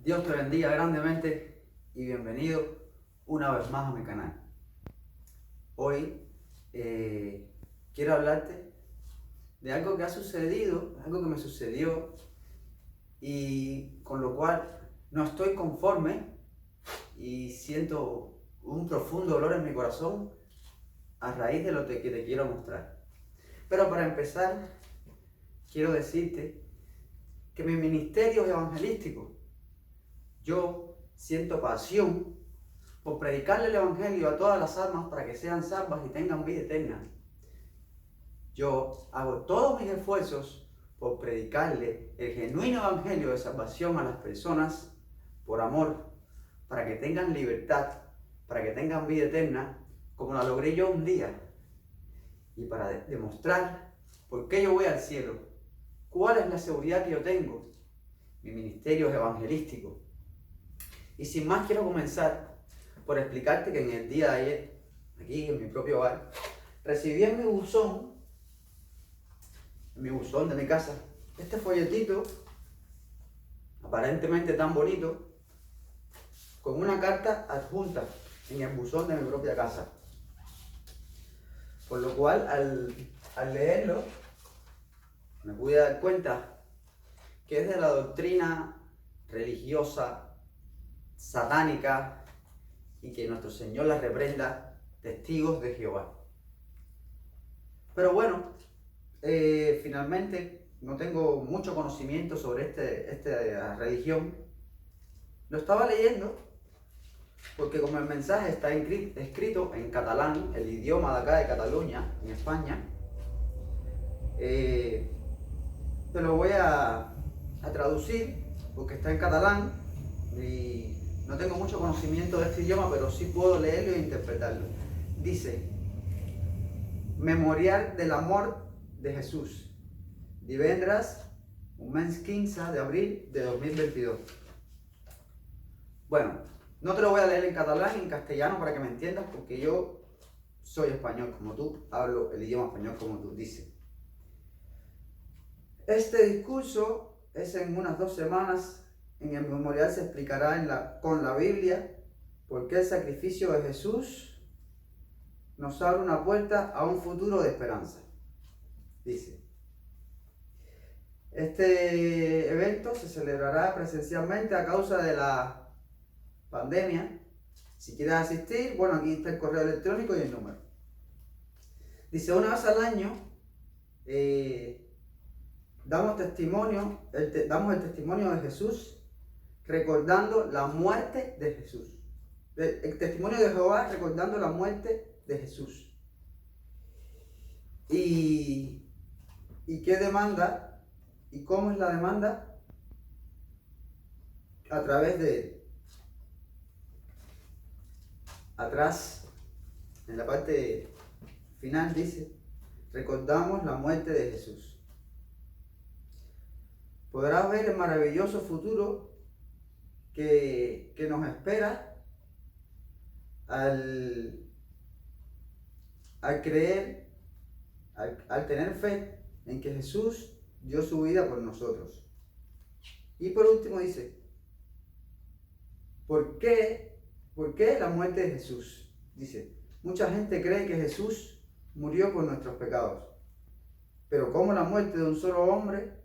Dios te bendiga grandemente y bienvenido una vez más a mi canal. Hoy quiero hablarte de algo que ha sucedido, algo que me sucedió y con lo cual no estoy conforme y siento un profundo dolor en mi corazón a raíz de lo que te quiero mostrar. Pero para empezar, quiero decirte que mi ministerio es evangelístico. Yo siento pasión por predicarle el evangelio a todas las almas para que sean salvas y tengan vida eterna. Yo hago todos mis esfuerzos por predicarle el genuino evangelio de salvación a las personas por amor, para que tengan libertad, para que tengan vida eterna, como la logré yo un día, y para demostrar por qué yo voy al cielo, cuál es la seguridad que yo tengo. Mi ministerio es evangelístico. Y sin más, quiero comenzar por explicarte que en el día de ayer, aquí en mi propio hogar, recibí en mi buzón de mi casa, este folletito, aparentemente tan bonito, con una carta adjunta en el buzón de mi propia casa. Por lo cual, al leerlo, me pude dar cuenta que es de la doctrina religiosa satánica y que nuestro Señor la reprenda, Testigos de Jehová. Pero bueno, finalmente no tengo mucho conocimiento sobre esta religión. Lo estaba leyendo porque como el mensaje está escrito en catalán, el idioma de acá de Cataluña, en España, te lo voy a traducir porque está en catalán y no tengo mucho conocimiento de este idioma, pero sí puedo leerlo e interpretarlo. Dice: Memorial de la mort de Jesús, divendres, un mes 15 de abril de 2022. Bueno, no te lo voy a leer en catalán ni en castellano para que me entiendas, porque yo soy español como tú, hablo el idioma español como tú. Dice: este discurso es en unas 2 semanas. En el memorial se explicará con la Biblia por qué el sacrificio de Jesús nos abre una puerta a un futuro de esperanza. Dice: este evento se celebrará presencialmente a causa de la pandemia. Si quieres asistir, bueno, aquí está el correo electrónico y el número. Dice: una vez al año damos el testimonio de Jesús, recordando la muerte de Jesús. El testimonio de Jehová recordando la muerte de Jesús. ¿Y qué demanda? ¿Y cómo es la demanda? A través de atrás, en la parte final dice: recordamos la muerte de Jesús. Podrás ver el maravilloso futuro que nos espera al creer, al tener fe en que Jesús dio su vida por nosotros. Y por último dice: ¿por qué la muerte de Jesús? Dice: mucha gente cree que Jesús murió por nuestros pecados, pero ¿cómo la muerte de un solo hombre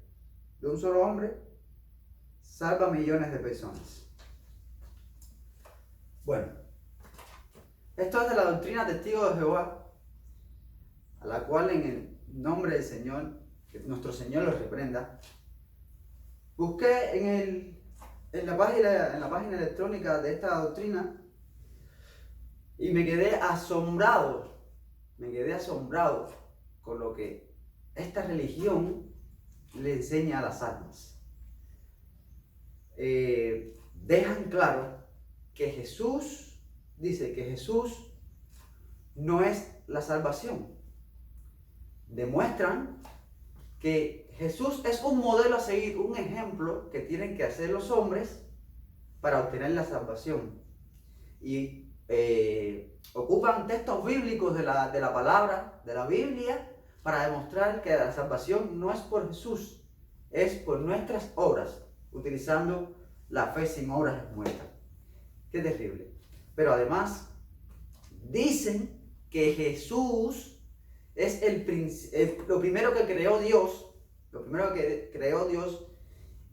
salva a millones de personas? Bueno, esto es de la doctrina Testigos de Jehová, a la cual en el nombre del Señor, que nuestro Señor los reprenda, busqué en la página electrónica de esta doctrina y me quedé asombrado con lo que esta religión le enseña a las almas. Dejan claro que Jesús no es la salvación. Demuestran que Jesús es un modelo a seguir, un ejemplo que tienen que hacer los hombres para obtener la salvación. Y ocupan textos bíblicos de la palabra, de la Biblia, para demostrar que la salvación no es por Jesús, es por nuestras obras, utilizando la fe sin obras es muerta. Qué terrible. Pero además, dicen que Jesús es lo primero que creó Dios,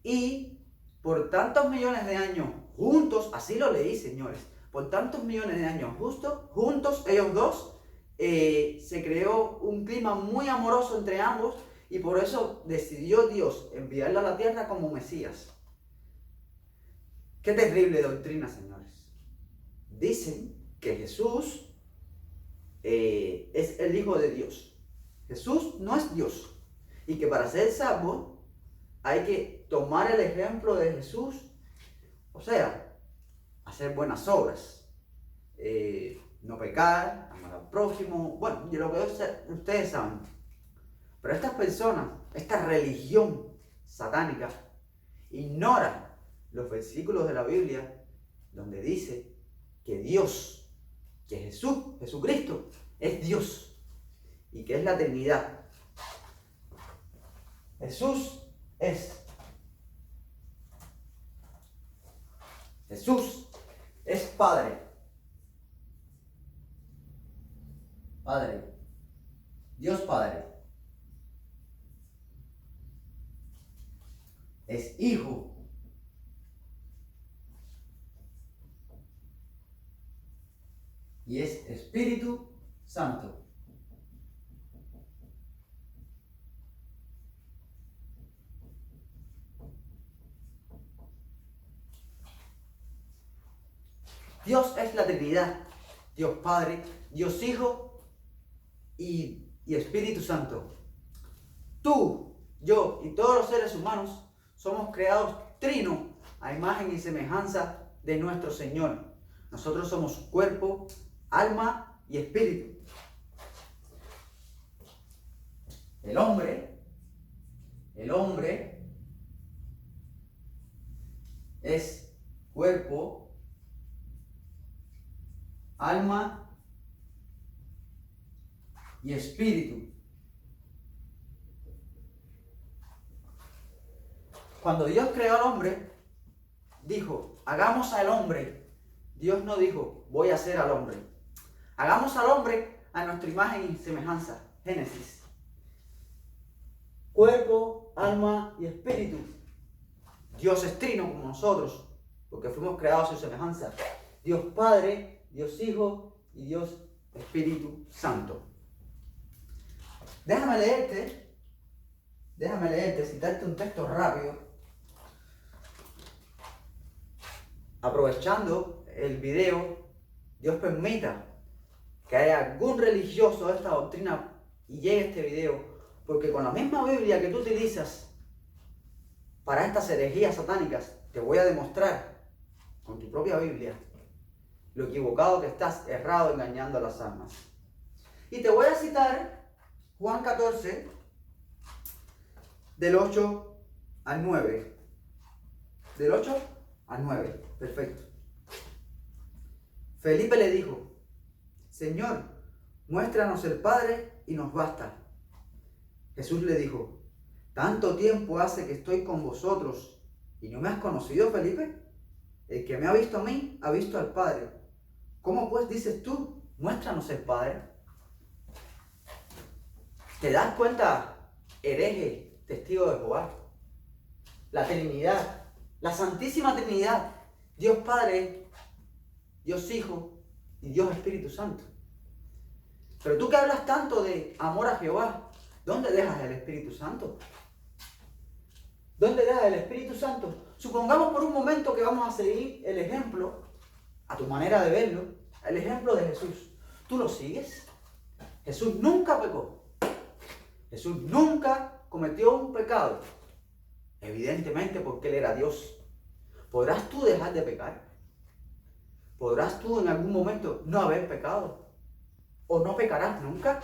y por tantos millones de años juntos, así lo leí, señores, por tantos millones de años juntos ellos dos, se creó un clima muy amoroso entre ambos, y por eso decidió Dios enviarlo a la tierra como Mesías. Qué terrible doctrina, señores. Dicen que Jesús es el Hijo de Dios. Jesús no es Dios. Y que para ser salvo hay que tomar el ejemplo de Jesús. O sea, hacer buenas obras. No pecar, amar al prójimo. Bueno, yo lo que ustedes saben. Pero estas personas, esta religión satánica, ignora los versículos de la Biblia donde dice que Dios, que Jesucristo, es Dios y que es la Trinidad. Jesús es Padre. Dios Padre. Es Hijo. Y es Espíritu Santo. Dios es la Trinidad. Dios Padre, Dios Hijo y Espíritu Santo. Tú, yo y todos los seres humanos somos creados trino a imagen y semejanza de nuestro Señor. Nosotros somos cuerpo, alma y espíritu. El hombre es cuerpo, alma y espíritu. Cuando Dios creó al hombre, dijo, hagamos al hombre. Dios no dijo, voy a hacer al hombre. Hagamos al hombre a nuestra imagen y semejanza. Génesis. Cuerpo, alma y espíritu. Dios es trino como nosotros, porque fuimos creados a su semejanza. Dios Padre, Dios Hijo y Dios Espíritu Santo. Déjame leerte, citarte un texto rápido. Aprovechando el video, Dios permita que haya algún religioso de esta doctrina y llegue este video, porque con la misma Biblia que tú utilizas para estas herejías satánicas, te voy a demostrar con tu propia Biblia lo equivocado que estás, errado, engañando a las almas. Y te voy a citar Juan 14, del 8 al 9. Del 8 al 9. Perfecto. Felipe le dijo, Señor, muéstranos el Padre y nos basta. Jesús le dijo, ¿tanto tiempo hace que estoy con vosotros y no me has conocido, Felipe? El que me ha visto a mí, ha visto al Padre. ¿Cómo pues dices tú, muéstranos el Padre? ¿Te das cuenta, hereje, testigo de Jehová? La Trinidad, la Santísima Trinidad, Dios Padre, Dios Hijo y Dios Espíritu Santo. Pero tú que hablas tanto de amor a Jehová, ¿dónde dejas el Espíritu Santo? ¿Dónde dejas el Espíritu Santo? Supongamos por un momento que vamos a seguir el ejemplo, a tu manera de verlo, el ejemplo de Jesús. ¿Tú lo sigues? Jesús nunca pecó. Jesús nunca cometió un pecado. Evidentemente porque Él era Dios. ¿Podrás tú dejar de pecar? ¿Podrás tú en algún momento no haber pecado? ¿O no pecarás nunca?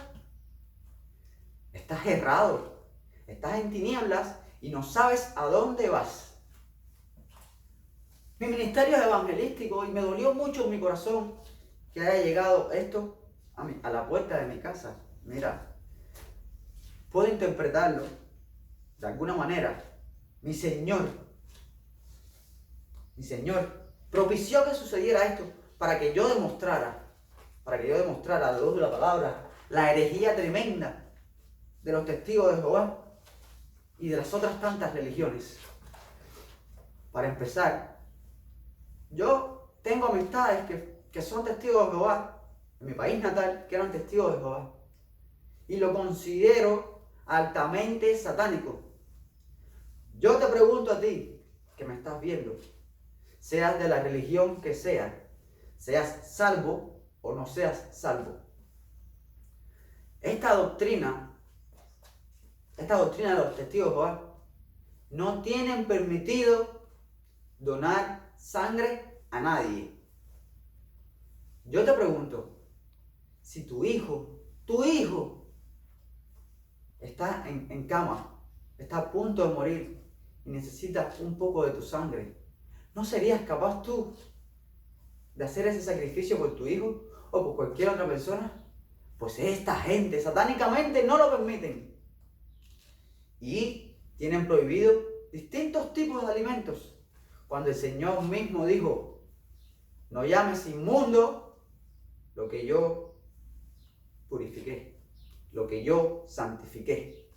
Estás errado. Estás en tinieblas y no sabes a dónde vas. Mi ministerio es evangelístico y me dolió mucho en mi corazón que haya llegado esto a la puerta de mi casa. Mira, puedo interpretarlo de alguna manera. Mi Señor Mi Señor propició que sucediera esto para que yo demostrara a la luz de la palabra la herejía tremenda de los testigos de Jehová y de las otras tantas religiones. Para empezar, yo tengo amistades que son testigos de Jehová en mi país natal, que eran testigos de Jehová, y lo considero altamente satánico. Yo te pregunto a ti, que me estás viendo, seas de la religión que seas salvo o no seas salvo. Esta doctrina de los testigos de Jehová no tienen permitido donar sangre a nadie. Yo te pregunto, si tu hijo está en cama, está a punto de morir y necesita un poco de tu sangre, ¿no serías capaz tú de hacer ese sacrificio por tu hijo o por cualquier otra persona? Pues esta gente satánicamente no lo permiten. Y tienen prohibido distintos tipos de alimentos. Cuando el Señor mismo dijo, no llames inmundo lo que yo purifiqué, lo que yo santifiqué.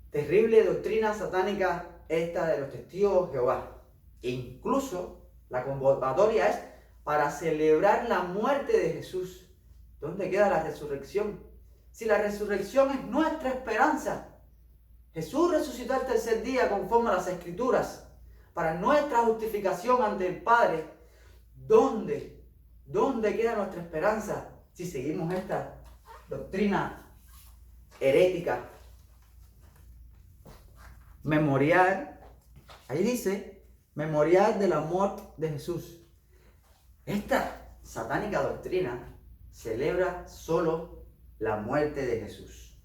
Terrible doctrina satánica esta de los testigos de Jehová. E incluso la convocatoria es para celebrar la muerte de Jesús. ¿Dónde queda la resurrección? Si la resurrección es nuestra esperanza. Jesús resucitó el tercer día conforme a las Escrituras para nuestra justificación ante el Padre. ¿Dónde queda nuestra esperanza si seguimos esta doctrina herética? Memorial, ahí dice, memorial del amor de Jesús. Esta satánica doctrina celebra solo la muerte de Jesús.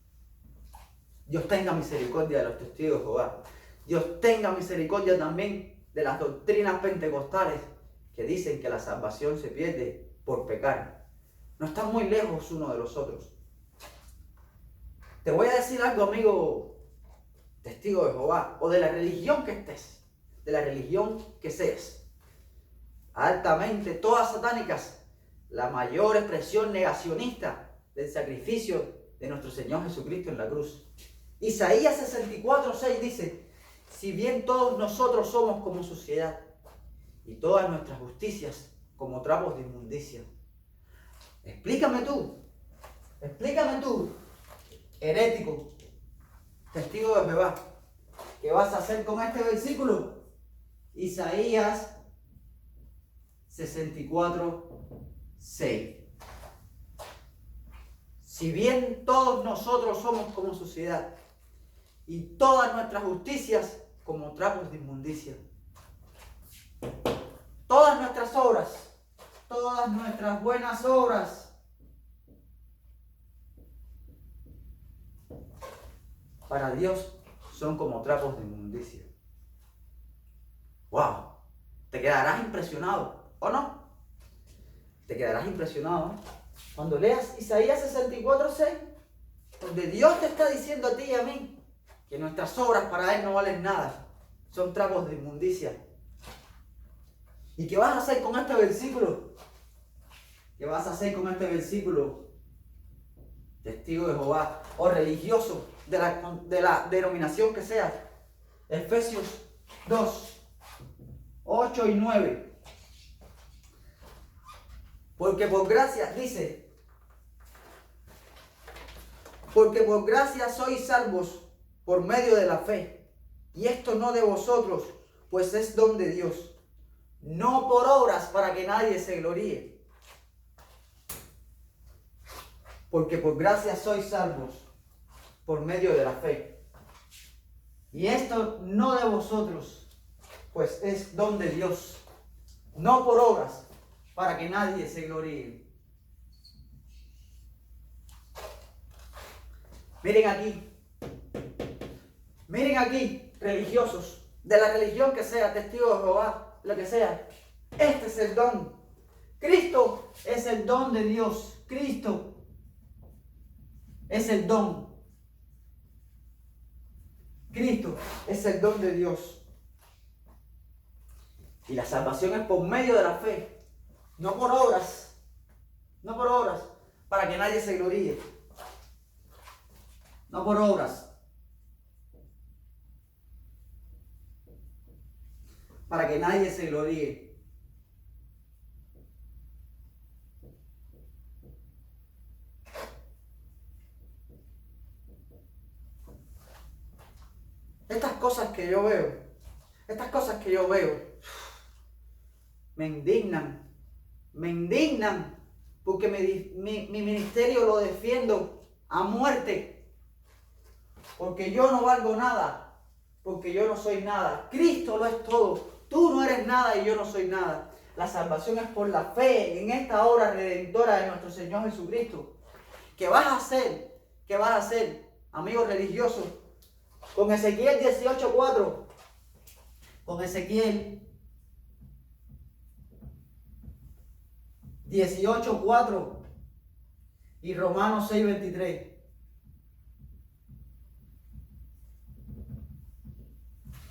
Dios tenga misericordia de los testigos de Jehová. Dios tenga misericordia también de las doctrinas pentecostales que dicen que la salvación se pierde por pecar. No están muy lejos uno de los otros. Te voy a decir algo, amigo testigo de Jehová, o de la religión que estés, de la religión que seas. Altamente, todas satánicas, la mayor expresión negacionista del sacrificio de nuestro Señor Jesucristo en la cruz. Isaías 64:6 dice, si bien todos nosotros somos como suciedad y todas nuestras justicias como trapos de inmundicia. Explícame tú, herético, testigo de Jehová, ¿qué vas a hacer con este versículo? Isaías 64:6. Si bien todos nosotros somos como suciedad y todas nuestras justicias como trapos de inmundicia. Todas nuestras obras, todas nuestras buenas obras, para Dios son como trapos de inmundicia. ¡Wow! Te quedarás impresionado, ¿o no? Te quedarás impresionado cuando leas Isaías 64:6, donde Dios te está diciendo a ti y a mí que nuestras obras para Él no valen nada, son trapos de inmundicia. ¿Y qué vas a hacer con este versículo? ¿Qué vas a hacer con este versículo? Testigo de Jehová o religioso de la denominación que sea. Efesios 2:8 y 9. Porque por gracia, dice, porque por gracia sois salvos por medio de la fe. Y esto no de vosotros, pues es don de Dios. No por obras para que nadie se gloríe. Porque por gracia sois salvos por medio de la fe. Y esto no de vosotros, pues es don de Dios. No por obras para que nadie se gloríe. Miren aquí, religiosos, de la religión que sea, testigos de Jehová, lo que sea. Este es el don. Cristo es el don de Dios. Cristo es el don. Cristo es el don de Dios. Y la salvación es por medio de la fe, no por obras, no por obras, para que nadie se gloríe. No por obras, para que nadie se gloríe. Estas cosas que yo veo, me indignan, porque mi ministerio lo defiendo a muerte, porque yo no valgo nada, porque yo no soy nada. Cristo lo es todo. Tú no eres nada y yo no soy nada. La salvación es por la fe en esta obra redentora de nuestro Señor Jesucristo. ¿Qué vas a hacer? ¿Qué vas a hacer, amigos religiosos? Con Ezequiel 18:4. Con Ezequiel 18:4 y Romanos 6:23.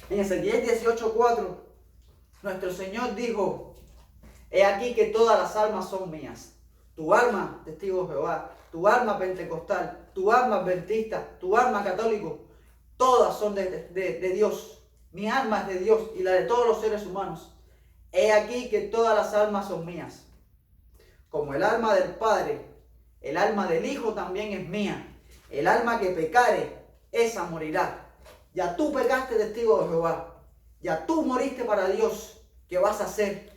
En Ezequiel 18:4, nuestro Señor dijo: he aquí que todas las almas son mías. Tu alma, testigo de Jehová, tu alma pentecostal, tu alma adventista, tu alma católico, todas son de Dios. Mi alma es de Dios y la de todos los seres humanos. He aquí que todas las almas son mías. Como el alma del Padre, el alma del Hijo también es mía. El alma que pecare, esa morirá. Ya tú pecaste, testigo de Jehová. Ya tú moriste para Dios. ¿Qué vas a hacer?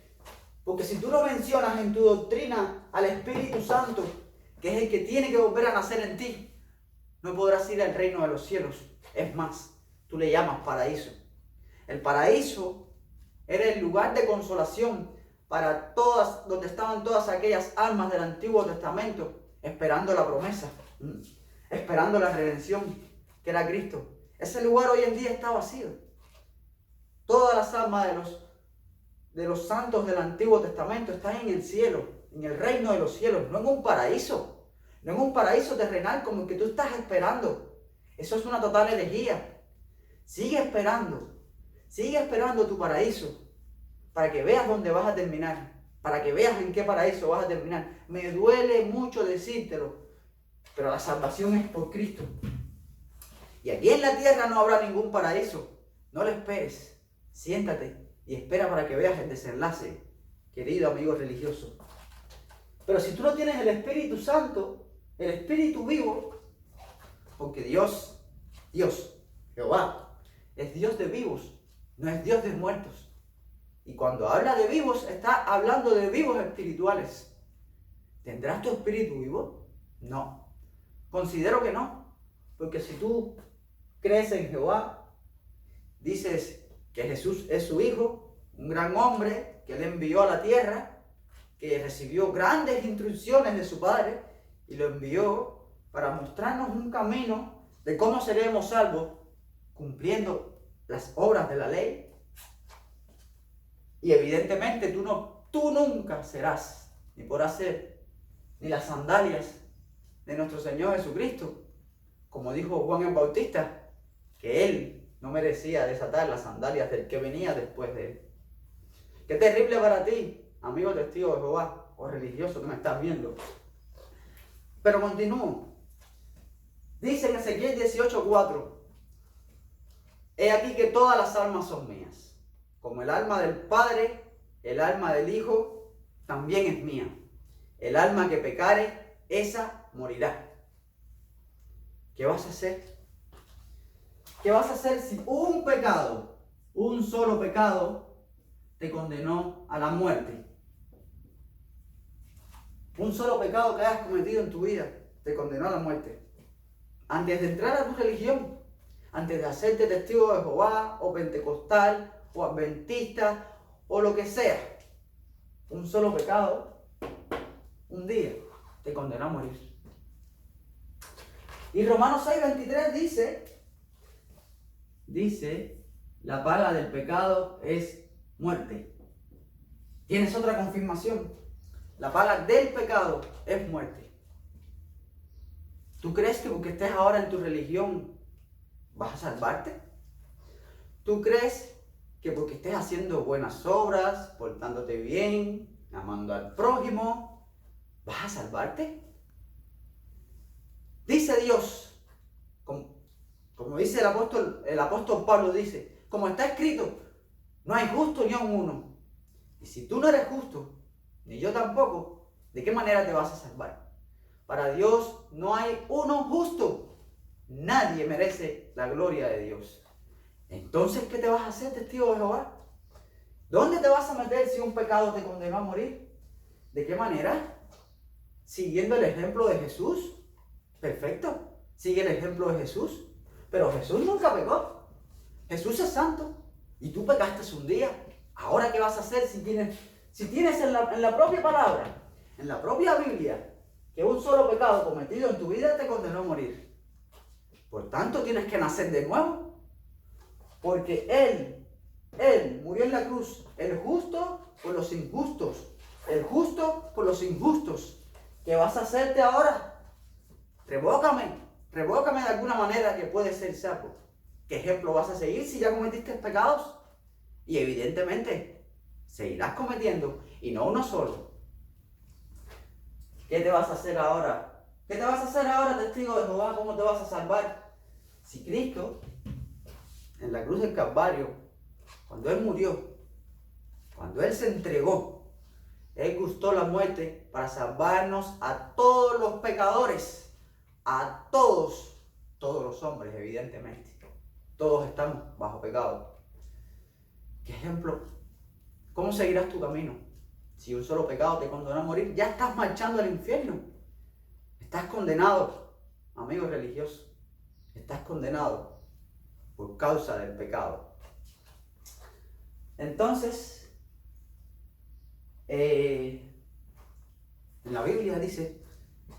Porque si tú no mencionas en tu doctrina al Espíritu Santo, que es el que tiene que volver a nacer en ti, no podrás ir al reino de los cielos. Es más, tú le llamas paraíso. El paraíso era el lugar de consolación para todas, donde estaban todas aquellas almas del Antiguo Testamento, esperando la promesa, esperando la redención, que era Cristo. Ese lugar hoy en día está vacío. Todas las almas de los santos del Antiguo Testamento están en el cielo, en el reino de los cielos, no en un paraíso, no en un paraíso terrenal como el que tú estás esperando. Eso es una total herejía. Sigue esperando tu paraíso, para que veas dónde vas a terminar, para que veas en qué paraíso vas a terminar. Me duele mucho decírtelo, pero la salvación es por Cristo. Y aquí en la tierra no habrá ningún paraíso. No lo esperes. Siéntate y espera para que veas el desenlace, querido amigo religioso. Pero si tú no tienes el Espíritu Santo, el Espíritu vivo, porque Dios, Jehová, es Dios de vivos, no es Dios de muertos. Y cuando habla de vivos, está hablando de vivos espirituales. ¿Tendrás tu espíritu vivo? No. Considero que no. Porque si tú crees en Jehová, dices que Jesús es su Hijo, un gran hombre que Él envió a la tierra, que recibió grandes instrucciones de su Padre y lo envió para mostrarnos un camino de cómo seremos salvos cumpliendo las obras de la ley. Y evidentemente tú nunca serás, ni podrás ser, ni las sandalias de nuestro Señor Jesucristo. Como dijo Juan el Bautista, que Él no merecía desatar las sandalias del que venía después de Él. Qué terrible para ti, amigo testigo de Jehová, o religioso que me estás viendo. Pero continúo. Dice en Ezequiel 18:4, he aquí que todas las almas son mías. Como el alma del Padre, el alma del Hijo, también es mía. El alma que pecare, esa morirá. ¿Qué vas a hacer? ¿Qué vas a hacer si un pecado, un solo pecado, te condenó a la muerte? Un solo pecado que hayas cometido en tu vida te condenó a la muerte. Antes de entrar a tu religión, antes de hacerte testigo de Jehová, o pentecostal, o adventista, o lo que sea, un solo pecado, un día, te condenó a morir. Y Romanos 6:23 dice, la paga del pecado es muerte. ¿Tienes otra confirmación? La paga del pecado es muerte. ¿Tú crees que porque estés ahora en tu religión vas a salvarte? ¿Tú crees que porque estés haciendo buenas obras, portándote bien, amando al prójimo, ¿vas a salvarte? Dice Dios, como dice el apóstol Pablo dice, como está escrito, no hay justo ni aun uno. Y si tú no eres justo, ni yo tampoco, ¿de qué manera te vas a salvar? Para Dios no hay uno justo. Nadie merece la gloria de Dios. Entonces, ¿qué te vas a hacer, testigo de Jehová? ¿Dónde te vas a meter si un pecado te condenó a morir? ¿De qué manera? Siguiendo el ejemplo de Jesús. Perfecto. Sigue el ejemplo de Jesús. Pero Jesús nunca pecó. Jesús es santo. Y tú pecaste un día. ¿Ahora qué vas a hacer si tienes en la propia palabra, en la propia Biblia, que un solo pecado cometido en tu vida te condenó a morir? Por tanto, tienes que nacer de nuevo. Porque Él murió en la cruz, el justo por los injustos, el justo por los injustos. ¿Qué vas a hacerte ahora? Revócame de alguna manera que puedes ser salvo. ¿Qué ejemplo vas a seguir si ya cometiste pecados? Y evidentemente, seguirás cometiendo, y no uno solo. ¿Qué te vas a hacer ahora? ¿Qué te vas a hacer ahora, testigo de Jehová? ¿Cómo te vas a salvar? Si Cristo, en la cruz del Calvario, cuando Él murió, cuando Él se entregó, Él gustó la muerte para salvarnos a todos los pecadores, a todos los hombres, evidentemente. Todos estamos bajo pecado. ¿Qué ejemplo? ¿Cómo seguirás tu camino? Si un solo pecado te condenó a morir, ya estás marchando al infierno. Estás condenado, amigo religioso. Estás condenado por causa del pecado. Entonces, en la Biblia dice,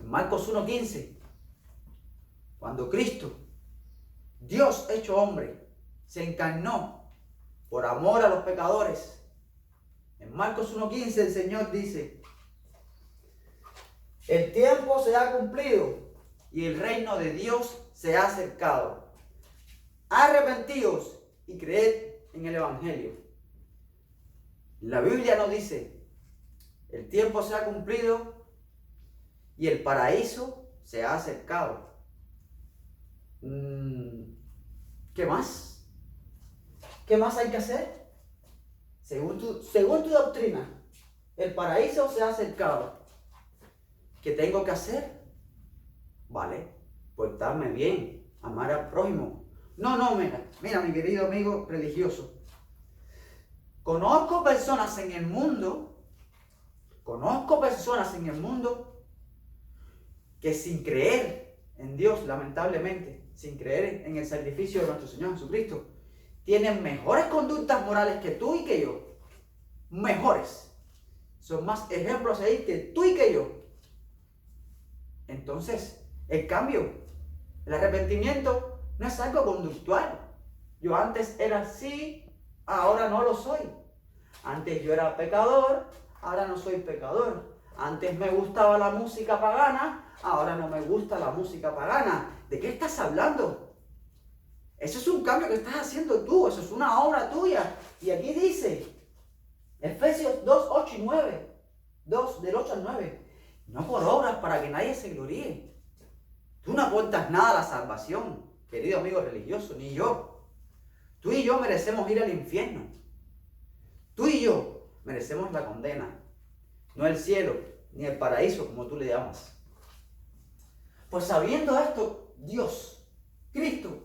en Marcos 1:15, cuando Cristo, Dios hecho hombre, se encarnó por amor a los pecadores. En Marcos 1:15 el Señor dice, el tiempo se ha cumplido y el reino de Dios se ha acercado. Arrepentíos y creed en el Evangelio. La Biblia nos dice, el tiempo se ha cumplido y el paraíso se ha acercado. ¿Qué más? ¿Qué más hay que hacer? Según tu doctrina, el paraíso se ha acercado. ¿Qué tengo que hacer? Vale, portarme bien, amar al prójimo. No, mira, mi querido amigo religioso. Conozco personas en el mundo que sin creer en Dios, lamentablemente, sin creer en el sacrificio de nuestro Señor Jesucristo, tienen mejores conductas morales que tú y que yo. Mejores. Son más ejemplos ahí que tú y que yo. Entonces, el cambio, el arrepentimiento no es algo conductual. Yo antes era así, ahora no lo soy. Antes yo era pecador, ahora no soy pecador. Antes me gustaba la música pagana, ahora no me gusta la música pagana. ¿De qué estás hablando? Eso es un cambio que estás haciendo tú, eso es una obra tuya. Y aquí dice, Efesios 2, 8 y 9, 2 del 8 al 9, no por obras para que nadie se gloríe. Tú no aportas nada a la salvación, querido amigo religioso, ni yo. Tú y yo merecemos ir al infierno. Tú y yo merecemos la condena, no el cielo, ni el paraíso, como tú le llamas. Pues sabiendo esto, Dios, Cristo,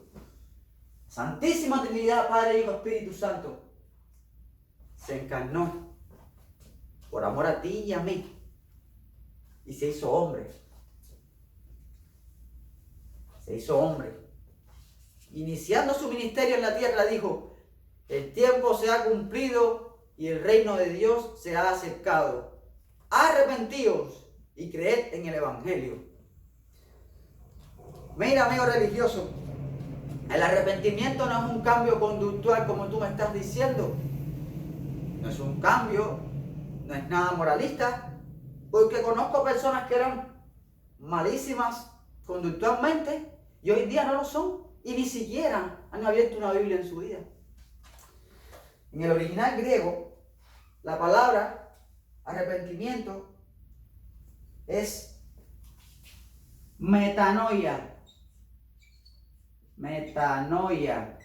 Santísima Trinidad, Padre, Hijo, Espíritu Santo, se encarnó por amor a ti y a mí y se hizo hombre. Se hizo hombre. Iniciando su ministerio en la tierra dijo, el tiempo se ha cumplido y el reino de Dios se ha acercado. Arrepentíos y creed en el Evangelio. Mira, amigo religioso, el arrepentimiento no es un cambio conductual como tú me estás diciendo. No es un cambio, no es nada moralista, porque conozco personas que eran malísimas conductualmente y hoy día no lo son y ni siquiera han abierto una Biblia en su vida. En el original griego, la palabra arrepentimiento es metanoia. Metanoia.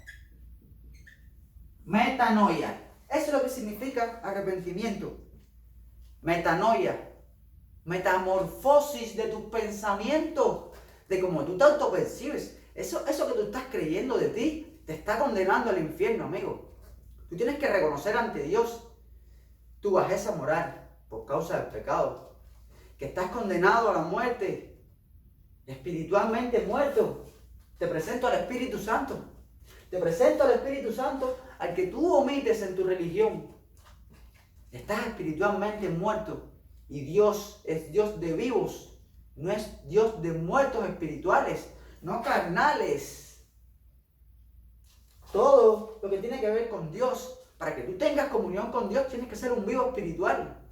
Metanoia. Eso es lo que significa arrepentimiento. Metanoia. Metamorfosis de tus pensamientos, de cómo tú te autopercibes. Eso que tú estás creyendo de ti te está condenando al infierno, amigo. Tú tienes que reconocer ante Dios tu bajeza moral por causa del pecado, que estás condenado a la muerte, espiritualmente muerto. Te presento al Espíritu Santo. Te presento al Espíritu Santo al que tú omites en tu religión. Estás espiritualmente muerto y Dios es Dios de vivos, no es Dios de muertos espirituales, no carnales. Todo lo que tiene que ver con Dios, para que tú tengas comunión con Dios, tienes que ser un vivo espiritual.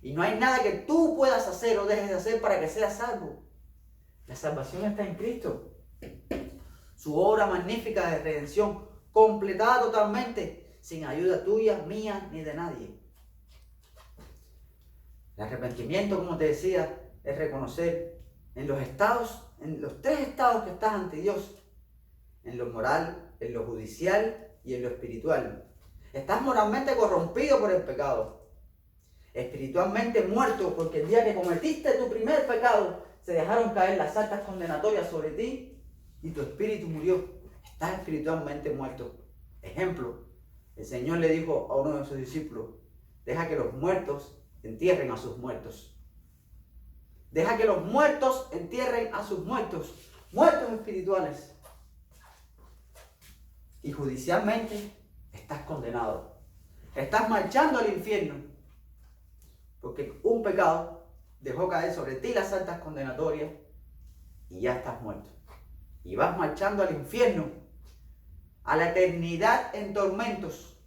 Y no hay nada que tú puedas hacer o dejes de hacer para que seas salvo. La salvación está en Cristo. Su obra magnífica de redención, completada totalmente, sin ayuda tuya, mía, ni de nadie. El arrepentimiento, como te decía, es reconocer en los tres estados que estás ante Dios, en lo moral, en lo judicial y en lo espiritual. Estás moralmente corrompido por el pecado, espiritualmente muerto porque el día que cometiste tu primer pecado se dejaron caer las actas condenatorias sobre ti y tu espíritu murió. Estás espiritualmente muerto. Ejemplo, el Señor le dijo a uno de sus discípulos: deja que los muertos entierren a sus muertos. Deja que los muertos entierren a sus muertos. Muertos espirituales. Y judicialmente estás condenado. Estás marchando al infierno. Porque un pecado dejó caer sobre ti las actas condenatorias y ya estás muerto. Y vas marchando al infierno, a la eternidad en tormentos.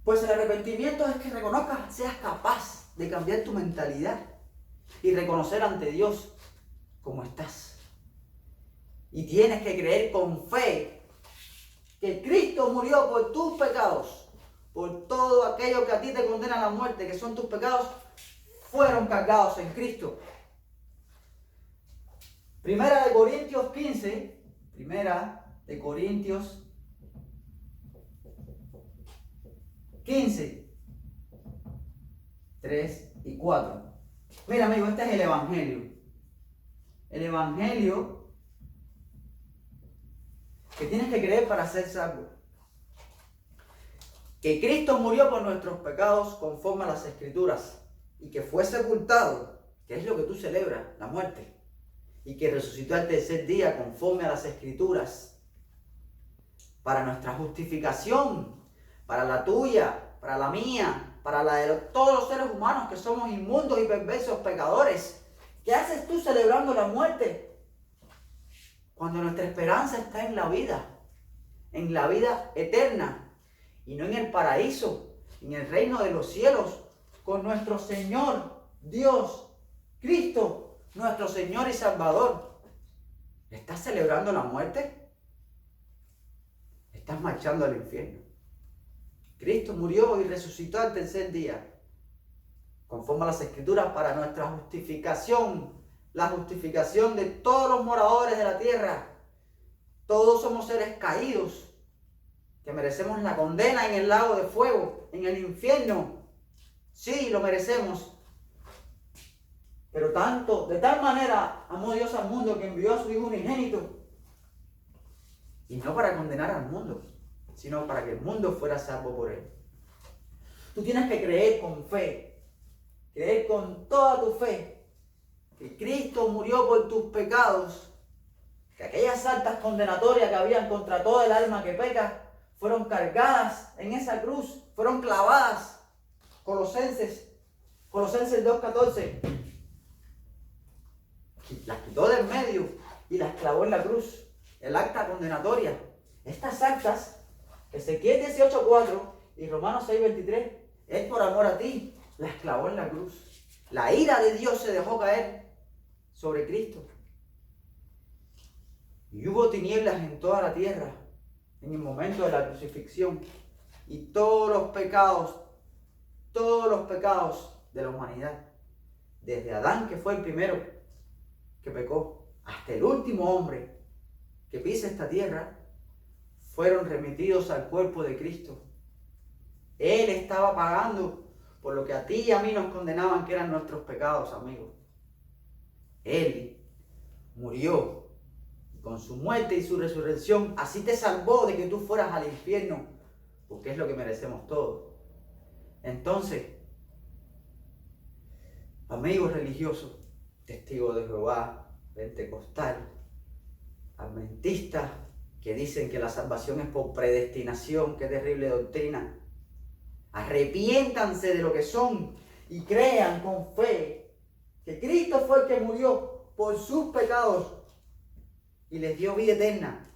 Pues el arrepentimiento es que reconozcas, seas capaz de cambiar tu mentalidad y reconocer ante Dios cómo estás. Y tienes que creer con fe que Cristo murió por tus pecados, por todo aquello que a ti te condena a la muerte, que son tus pecados, fueron cargados en Cristo. Primera de Corintios 15, Primera de Corintios 15, 3 y 4. Mira, amigo, este es el Evangelio. El Evangelio que tienes que creer para ser salvo. Que Cristo murió por nuestros pecados conforme a las Escrituras y que fue sepultado, que es lo que tú celebras, la muerte, y que resucitó al tercer día conforme a las Escrituras para nuestra justificación, para la tuya, para la mía, para la de todos los seres humanos que somos inmundos y perversos pecadores. ¿Qué haces tú celebrando la muerte? Cuando nuestra esperanza está en la vida eterna, y no en el paraíso, en el reino de los cielos, con nuestro Señor, Dios, Cristo, nuestro Señor y Salvador. ¿Estás celebrando la muerte? Estás marchando al infierno. Cristo murió y resucitó al tercer día, conforme a las Escrituras, para nuestra justificación, la justificación de todos los moradores de la tierra. Todos somos seres caídos, que merecemos la condena en el lago de fuego, en el infierno. Sí, lo merecemos. Pero de tal manera amó Dios al mundo que envió a su Hijo unigénito. Y no para condenar al mundo, sino para que el mundo fuera salvo por él. Tú tienes que creer con fe, creer con toda tu fe, que Cristo murió por tus pecados, que aquellas actas condenatorias que habían contra todo el alma que peca, fueron cargadas en esa cruz, fueron clavadas. Colosenses 2:14. Las quitó del medio y las clavó en la cruz. El acta condenatoria. Estas actas, Ezequiel 18:4 y Romanos 6:23, es por amor a ti. Las clavó en la cruz. La ira de Dios se dejó caer sobre Cristo. Y hubo tinieblas en toda la tierra. en el momento de la crucifixión. Y todos los pecados de la humanidad, desde Adán, que fue el primero que pecó, hasta el último hombre que pisa esta tierra, fueron remitidos al cuerpo de Cristo. Él estaba pagando por lo que a ti y a mí nos condenaban, que eran nuestros pecados, amigos. Él murió, y con su muerte y su resurrección, así te salvó de que tú fueras al infierno, porque es lo que merecemos todos. Entonces, amigos religiosos, testigos de Jehová, pentecostal, adventistas, que dicen que la salvación es por predestinación, qué terrible doctrina. Arrepiéntanse de lo que son y crean con fe que Cristo fue el que murió por sus pecados y les dio vida eterna.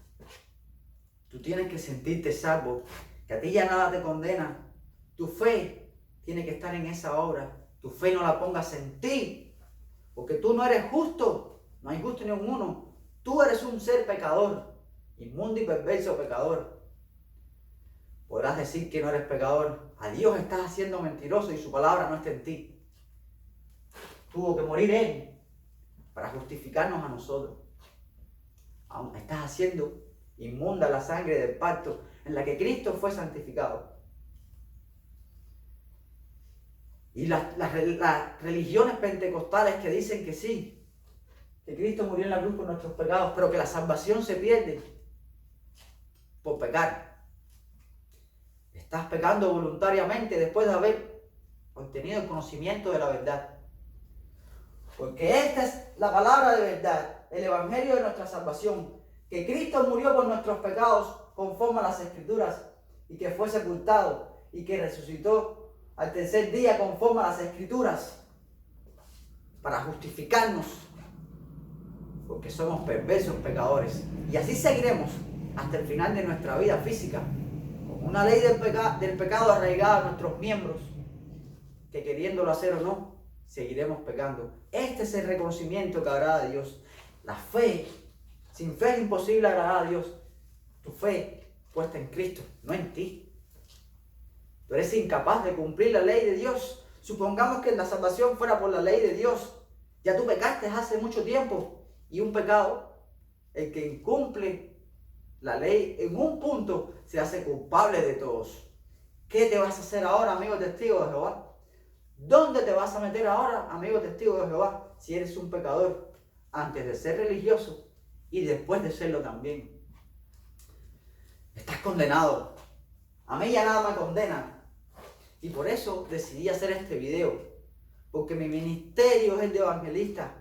Tú tienes que sentirte salvo, que a ti ya nada te condena. Tu fe tiene que estar en esa obra. Tu fe no la pongas en ti, porque tú no eres justo. No hay justo ni un uno. Tú eres un ser pecador, inmundo y perverso pecador. Podrás decir que no eres pecador. A Dios estás haciendo mentiroso y su palabra no está en ti. Tuvo que morir Él para justificarnos a nosotros. Aún estás haciendo inmunda la sangre del pacto en la que Cristo fue santificado. Y las religiones pentecostales que dicen que sí, que Cristo murió en la cruz por nuestros pecados, pero que la salvación se pierde por pecar. Estás pecando voluntariamente después de haber obtenido el conocimiento de la verdad. Porque esta es la palabra de verdad, el evangelio de nuestra salvación, que Cristo murió por nuestros pecados conforme a las Escrituras, y que fue sepultado y que resucitó al tercer día conforme a las Escrituras, para justificarnos, porque somos perversos pecadores. Y así seguiremos hasta el final de nuestra vida física, con una ley del pecado arraigada a nuestros miembros, que queriéndolo hacer o no, seguiremos pecando. Este es el reconocimiento que agrada a Dios. La fe, sin fe es imposible agradar a Dios. Tu fe puesta en Cristo, no en ti. Tú eres incapaz de cumplir la ley de Dios. Supongamos que la salvación fuera por la ley de Dios. Ya tú pecaste hace mucho tiempo. Y un pecado, el que incumple la ley en un punto, se hace culpable de todos. ¿Qué te vas a hacer ahora, amigo testigo de Jehová? ¿Dónde te vas a meter ahora, amigo testigo de Jehová, si eres un pecador, antes de ser religioso y después de serlo también? Estás condenado. A mí ya nada me condena. Y por eso decidí hacer este video, porque mi ministerio es el de evangelista.